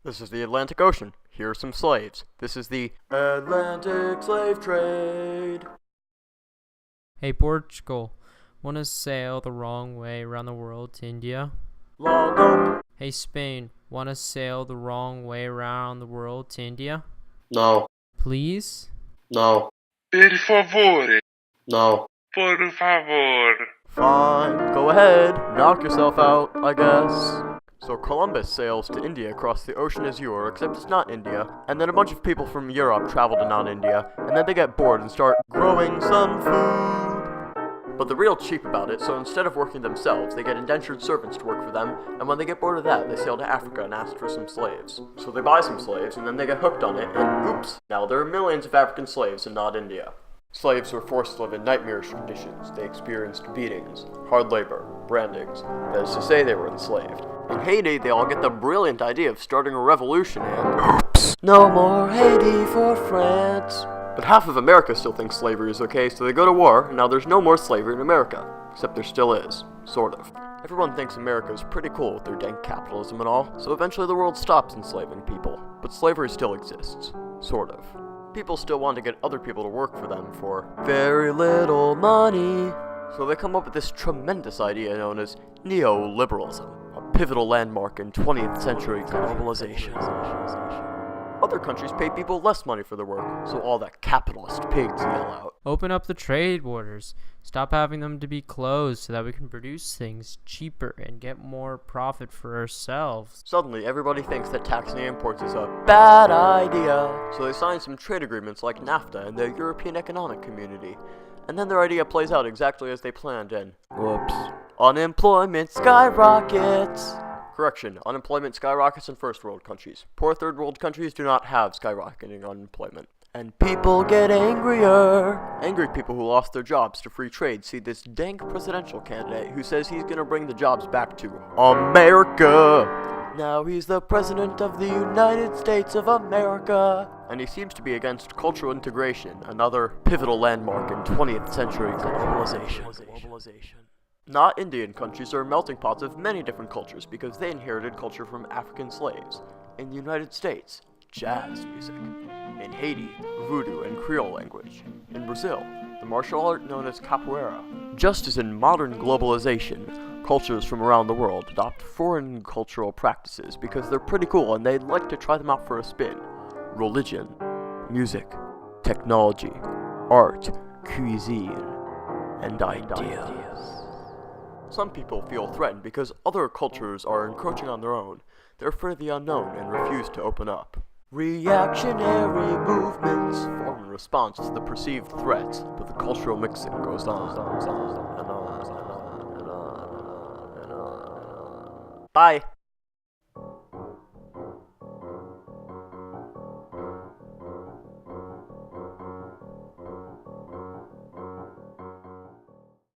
This is the Atlantic Ocean. Here are some slaves. This is the Atlantic slave trade. Hey Portugal, wanna sail the wrong way around the world to India? Log up. Hey Spain, wanna sail the wrong way around the world to India? No, Please? no, Per favore, no. por favor. Fine, go ahead. Knock yourself out, I guess. So Columbus sails to India across the ocean as you are, except it's not India. And then a bunch of people from Europe travel to non-India, and then they get bored and start growing some food. But they're real cheap about it, so instead of working themselves, they get indentured servants to work for them, and when they get bored of that, they sail to Africa and ask for some slaves. So they buy some slaves, and then they get hooked on it, and oops, now there are millions of African slaves in not India. Slaves were forced to live in nightmarish conditions. They experienced beatings, hard labor, brandings. That is to say, they were enslaved. In Haiti, they all get the brilliant idea of starting a revolution and oops! No more Haiti for France! But half of America still thinks slavery is okay, so they go to war, and now there's no more slavery in America. Except there still is. Sort of. Everyone thinks America is pretty cool with their dank capitalism and all, so eventually the world stops enslaving people. But slavery still exists. Sort of. People still want to get other people to work for them for very little money. So they come up with this tremendous idea known as neoliberalism, a pivotal landmark in 20th century globalization. Other countries pay people less money for their work, so all the capitalist pigs yell out. Open up the trade borders. Stop having them to be closed so that we can produce things cheaper and get more profit for ourselves. Suddenly, everybody thinks that taxing imports is a bad idea, so they sign some trade agreements like NAFTA and the European Economic Community. And then their idea plays out exactly as they planned and whoops. Unemployment skyrockets! Correction, unemployment skyrockets in first world countries. Poor third world countries do not have skyrocketing unemployment. And people get angrier. Angry people who lost their jobs to free trade see this dank presidential candidate who says he's gonna bring the jobs back to America. Now he's the president of the United States of America. And he seems to be against cultural integration, another pivotal landmark in 20th century globalization. Not Indian countries are melting pots of many different cultures because they inherited culture from African slaves. In the United States, jazz music. In Haiti, voodoo and Creole language. In Brazil, the martial art known as capoeira. Just as in modern globalization, cultures from around the world adopt foreign cultural practices because they're pretty cool and they'd like to try them out for a spin. Religion, music, technology, art, cuisine, and ideas. Some people feel threatened because other cultures are encroaching on their own. They're afraid of the unknown and refuse to open up. Reactionary movements form in response to the perceived threats, but the cultural mixing goes on and on and on and on and on and on. Bye.